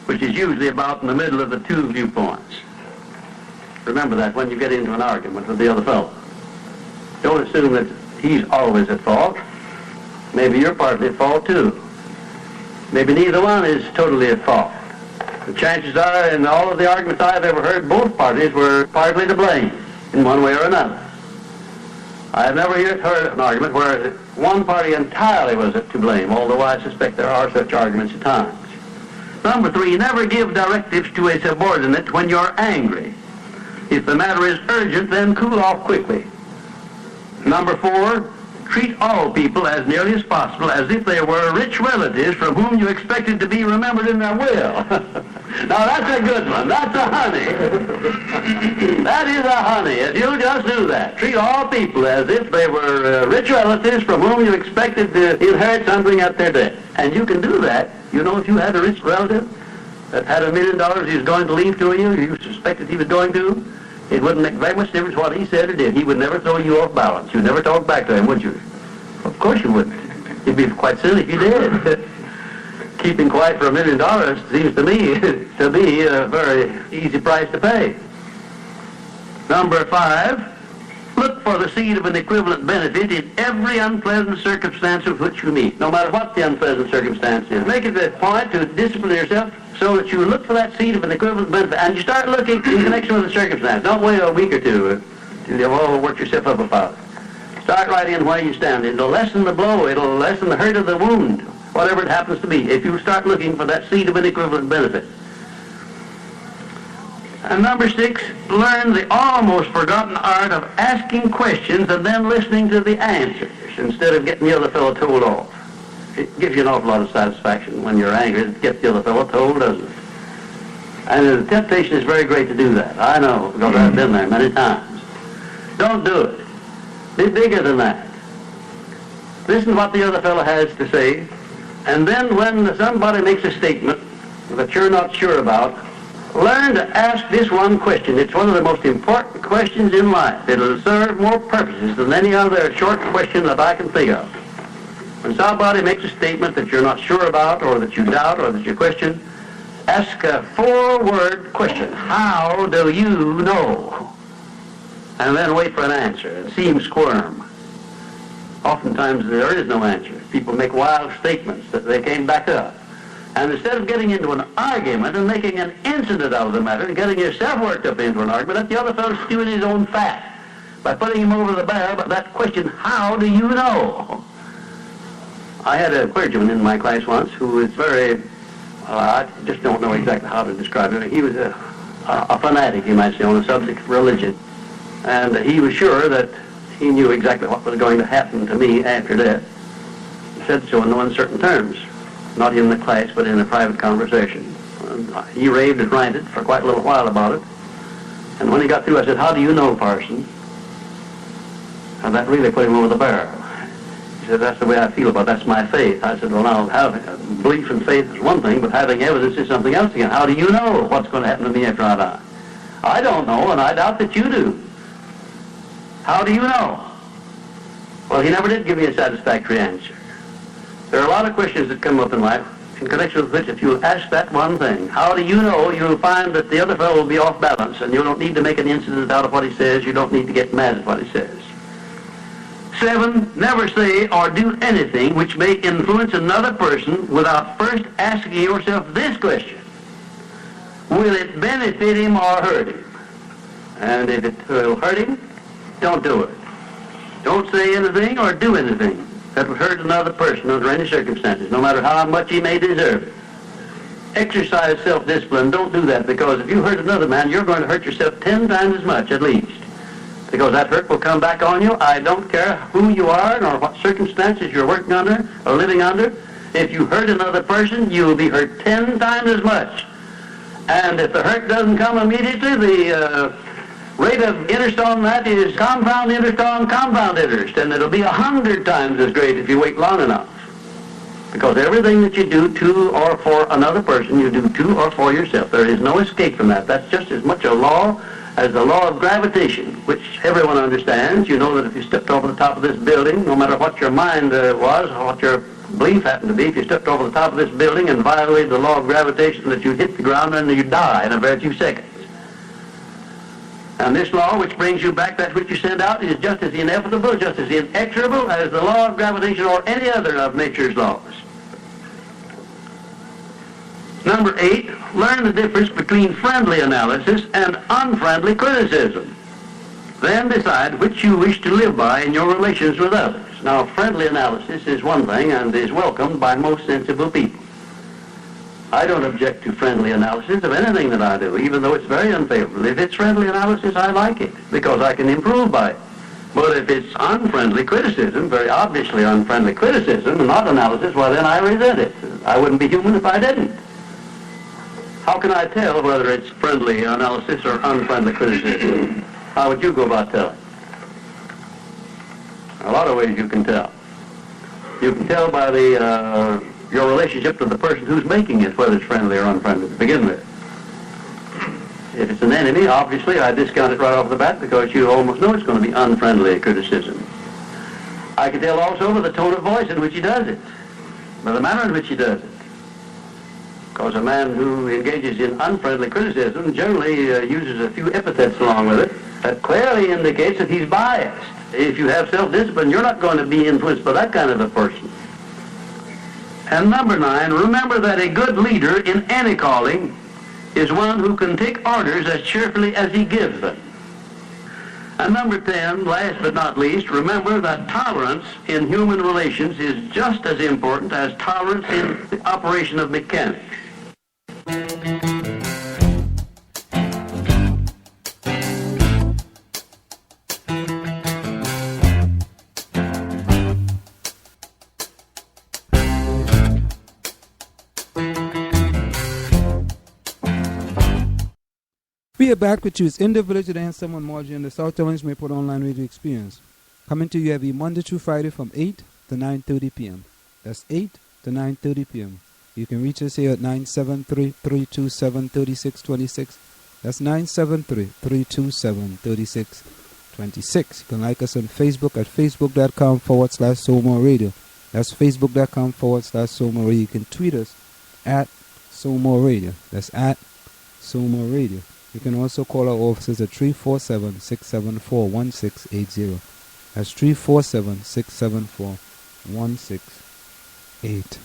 which is usually about in the middle of the two viewpoints. Remember that when you get into an argument with the other fellow. Don't assume that he's always at fault. Maybe you're partly at fault too. Maybe neither one is totally at fault. The chances are, in all of the arguments I've ever heard, both parties were partly to blame in one way or another. I've never yet heard an argument where one party entirely was to blame, although I suspect there are such arguments at times. Number 3, never give directives to a subordinate when you're angry. If the matter is urgent, then cool off quickly. Number 4, treat all people as nearly as possible as if they were rich relatives from whom you expected to be remembered in their will. Now that's a good one. That's a honey. That is a honey. If you'll just do that, treat all people as if they were rich relatives from whom you expected to inherit something at their death. And you can do that. You know, if you had a rich relative that had $1 million he was going to leave to you, you suspected he was going to, it wouldn't make very much difference what he said or did. He would never throw you off balance. You'd never talk back to him, would you? Of course you wouldn't. You'd be quite silly if you did. Keeping quiet for $1 million seems to me to be a very easy price to pay. Number 5, look for the seed of an equivalent benefit in every unpleasant circumstance with which you meet, no matter what the unpleasant circumstance is. Make it a point to discipline yourself so that you look for that seed of an equivalent benefit, and you start looking in connection with the circumstance. Don't wait a week or two till you've all worked yourself up about it. Start right in where you stand. It'll lessen the blow. It'll lessen the hurt of the wound, whatever it happens to be, if you start looking for that seed of an equivalent benefit. And number 6, learn the almost forgotten art of asking questions and then listening to the answers instead of getting the other fellow told off. It gives you an awful lot of satisfaction when you're angry to get the other fellow told, doesn't it? And the temptation is very great to do that. I know, because I've been there many times. Don't do it. Be bigger than that. Listen to what the other fellow has to say, and then when somebody makes a statement that you're not sure about, learn to ask this one question. It's one of the most important questions in life. It'll serve more purposes than any other short question that I can think of. When somebody makes a statement that you're not sure about, or that you doubt, or that you question, ask a 4-word question. How do you know? And then wait for an answer and see him squirm. Oftentimes there is no answer. People make wild statements that they can't back up. And instead of getting into an argument and making an incident out of the matter and getting yourself worked up into an argument, let the other fellow stew in his own fat by putting him over the barrel. But that question, how do you know? I had a clergyman in my class once who was very, I just don't know exactly how to describe it. He was a fanatic, you might say, on the subject of religion. And he was sure that he knew exactly what was going to happen to me after death. He said so in no uncertain terms, not in the class, but in a private conversation. And he raved and ranted for quite a little while about it. And when he got through, I said, how do you know, parson? And that really put him over the barrel. He said, that's the way I feel about it. That's my faith. I said, well, now, having belief and faith is one thing, but having evidence is something else again. How do you know what's going to happen to me after I die? I don't know, and I doubt that you do. How do you know? Well, he never did give me a satisfactory answer. There are a lot of questions that come up in life in connection with which, if you ask that one thing, how do you know, you'll find that the other fellow will be off balance, and you don't need to make an incident out of what he says. You don't need to get mad at what he says. 7, never say or do anything which may influence another person without first asking yourself this question: will it benefit him or hurt him? And if it will hurt him, don't do it. Don't say anything or do anything that would hurt another person under any circumstances, no matter how much he may deserve it. Exercise self-discipline. Don't do that, because if you hurt another man, you're going to hurt yourself 10 times as much at least, because that hurt will come back on you. I don't care who you are nor what circumstances you're working under or living under. If you hurt another person, you'll be hurt 10 times as much. And if the hurt doesn't come immediately, the rate of interest on that is compound interest on compound interest, and it'll be 100 times as great if you wait long enough. Because everything that you do to or for another person, you do to or for yourself. There is no escape from that. That's just as much a law as the law of gravitation, which everyone understands. You know that if you stepped over the top of this building, no matter what your mind was, or what your belief happened to be if you stepped over the top of this building and violated the law of gravitation that you'd hit the ground and you'd die in a very few seconds. And this law which brings you back that which you send out is just as inevitable, just as inexorable as the law of gravitation or any other of nature's laws. Number 8, learn the difference between friendly analysis and unfriendly criticism. Then decide which you wish to live by in your relations with others. Now, friendly analysis is one thing and is welcomed by most sensible people. I don't object to friendly analysis of anything that I do, even though it's very unfavorable. If it's friendly analysis, I like it, because I can improve by it. But if it's unfriendly criticism, very obviously unfriendly criticism, and not analysis, well, then I resent it. I wouldn't be human if I didn't. How can I tell whether it's friendly analysis or unfriendly criticism? How would you go about telling? A lot of ways you can tell. You can tell by your relationship to the person who's making it, whether it's friendly or unfriendly to begin with. If it's an enemy, obviously I discount it right off the bat because you almost know it's going to be unfriendly criticism. I can tell also by the tone of voice in which he does it, by the manner in which he does it. Because a man who engages in unfriendly criticism generally uses a few epithets along with it that clearly indicates that he's biased. If you have self-discipline, you're not going to be influenced by that kind of a person. And number 9, remember that a good leader in any calling is one who can take orders as cheerfully as he gives them. And number 10, last but not least, remember that tolerance in human relations is just as important as tolerance in the operation of mechanics. We are back with you. It's in the Village with A&M Trump Margie and the South Orange Mayport Online Radio Experience. Coming to you every Monday through Friday from 8 to 9:30 p.m. That's 8 to 9:30 p.m. You can reach us here at 973-327-3626. That's 973-327-3626. You can like us on Facebook at facebook.com/SoulMore Radio. That's facebook.com/SoulMore Radio. You can tweet us at SoulMore Radio. That's at SoulMore Radio. You can also call our offices at 347-674-1680. That's 347-674-1680.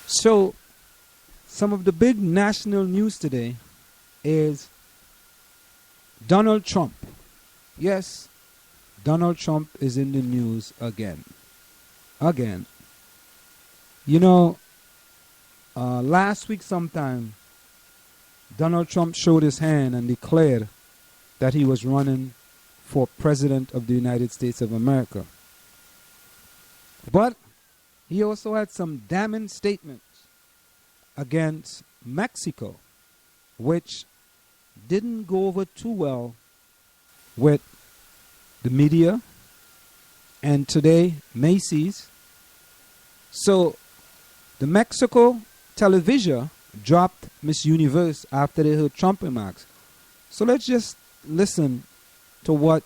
So, some of the big national news today is Donald Trump. Yes, Donald Trump is in the news again. Again. You know, last week sometime, Donald Trump showed his hand and declared that he was running for President of the United States of America. But he also had some damning statements against Mexico, which didn't go over too well with the media and today Macy's. So the Mexico television dropped Miss Universe after they heard Trump remarks. So let's just listen to what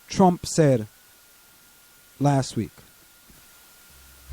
Trump said last week.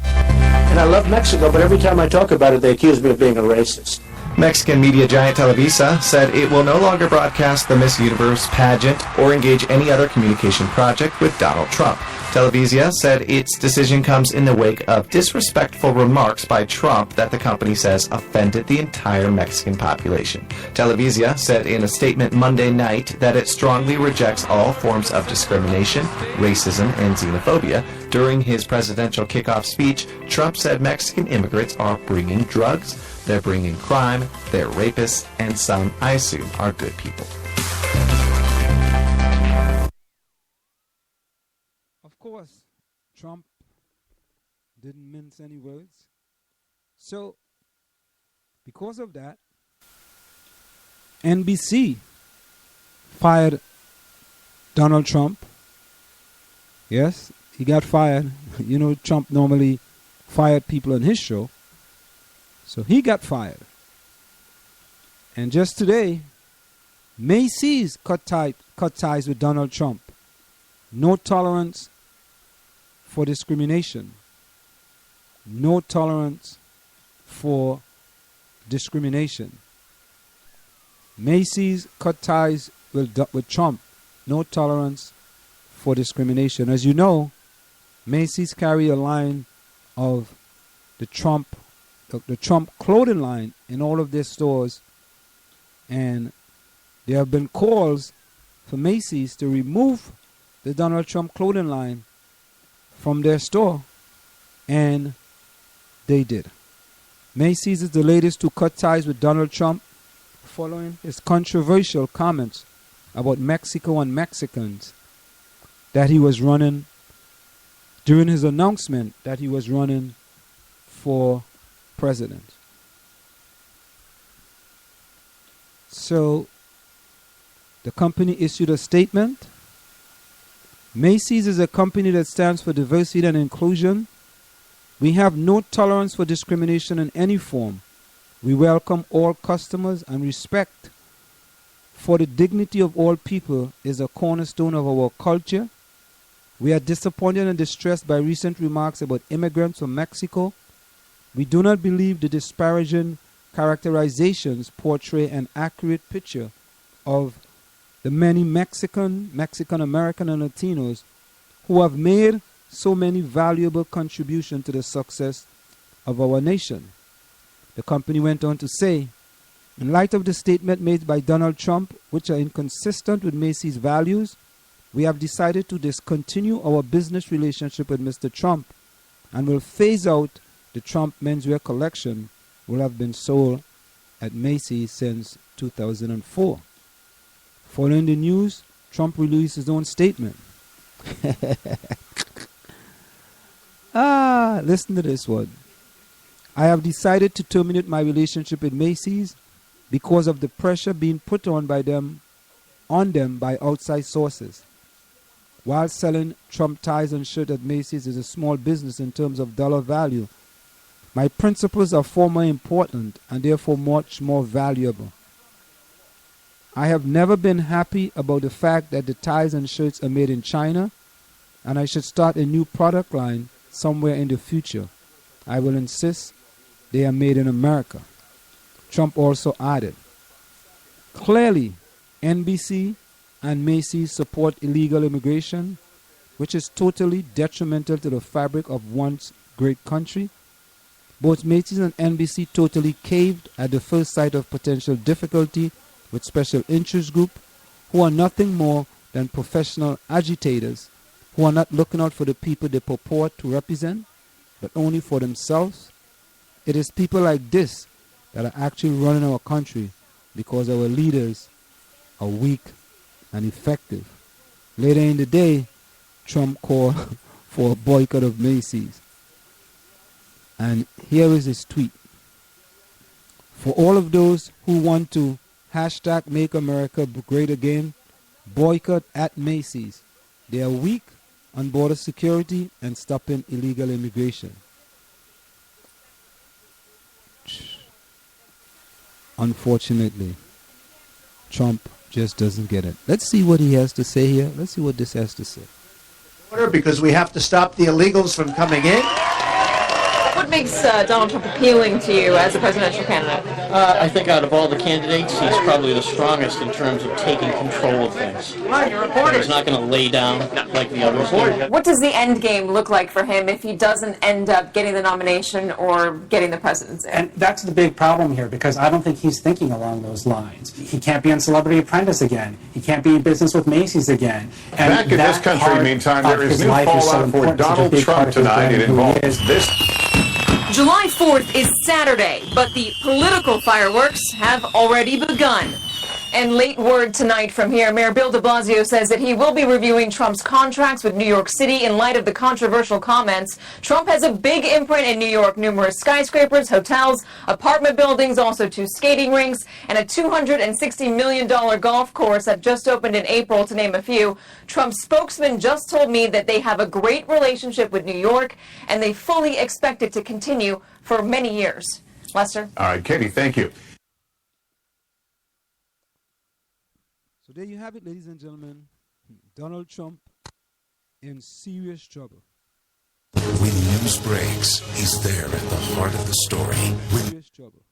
And I love Mexico, but every time I talk about it, they accuse me of being a racist. Mexican media giant Televisa said it will no longer broadcast the Miss Universe pageant or engage any other communication project with Donald Trump. Televisa said its decision comes in the wake of disrespectful remarks by Trump that the company says offended the entire Mexican population. Televisa said in a statement Monday night that it strongly rejects all forms of discrimination, racism, and xenophobia. During his presidential kickoff speech, Trump said Mexican immigrants are bringing drugs, they're bringing crime, they're rapists, and some, I assume, are good people. Of course, Trump didn't mince any words. So, because of that, NBC fired Donald Trump. Yes, he got fired. You know, Trump normally fired people on his show. So he got fired. And just today, Macy's cut ties with Donald Trump. No tolerance for discrimination. no tolerance for discrimination. Macy's cut ties with Trump. No tolerance for discrimination. As you know, Macy's carry a line of the Trump clothing line in all of their stores, and there have been calls for Macy's to remove the Donald Trump clothing line from their store, and they did. Macy's is the latest to cut ties with Donald Trump following his controversial comments about Mexico and Mexicans that he was running during his announcement that he was running for president. So the company issued a statement. Macy's is a company that stands for diversity and inclusion. We have no tolerance for discrimination in any form. We welcome all customers, and respect for the dignity of all people is a cornerstone of our culture. We are disappointed and distressed by recent remarks about immigrants from Mexico. We do not believe the disparaging characterizations portray an accurate picture of the many Mexican American, and Latinos who have made so many valuable contributions to the success of our nation. The company went on to say, in light of the statement made by Donald Trump, which are inconsistent with Macy's values, we have decided to discontinue our business relationship with Mr. Trump and will phase out the Trump menswear collection, will have been sold at Macy's since 2004. Following the news, Trump released his own statement. Listen to this one. I have decided to terminate my relationship with Macy's because of the pressure being put on them by outside sources. While selling Trump ties and shirts at Macy's is a small business in terms of dollar value, my principles are far more important and therefore much more valuable. I have never been happy about the fact that the ties and shirts are made in China, and I should start a new product line somewhere in the future. I will insist they are made in America. Trump also added, clearly, NBC and Macy's support illegal immigration, which is totally detrimental to the fabric of one's great country. Both Macy's and NBC totally caved at the first sight of potential difficulty with special interest group who are nothing more than professional agitators who are not looking out for the people they purport to represent, but only for themselves. It is people like this that are actually running our country because our leaders are weak and effective. Later in the day, Trump called for a boycott of Macy's. And here is his tweet. For all of those who want to hashtag Make America Great Again, boycott at Macy's. They are weak on border security and stopping illegal immigration. Unfortunately, Trump just doesn't get it. Let's see what he has to say here. Let's see what this has to say. Because we have to stop the illegals from coming in. What makes Donald Trump appealing to you as a presidential candidate? I think out of all the candidates, he's probably the strongest in terms of taking control of things. He's not going to lay down like the others do. What does the end game look like for him if he doesn't end up getting the nomination or getting the presidency? And that's the big problem here, because I don't think he's thinking along those lines. He can't be on Celebrity Apprentice again. He can't be in business with Macy's again. And back in this country, meantime, there is new fallout for Donald Trump tonight. It involves this. July 4th is Saturday, but the political fireworks have already begun. And late word tonight from here, Mayor Bill de Blasio says that he will be reviewing Trump's contracts with New York City in light of the controversial comments. Trump has a big imprint in New York, numerous skyscrapers, hotels, apartment buildings, also 2 skating rinks, and a $260 million golf course that just opened in April, to name a few. Trump's spokesman just told me that they have a great relationship with New York, and they fully expect it to continue for many years. Lester? All right, Katie, thank you. So there you have it, ladies and gentlemen. Donald Trump in serious trouble. With news breaks, he's there at the heart of the story. Struggle.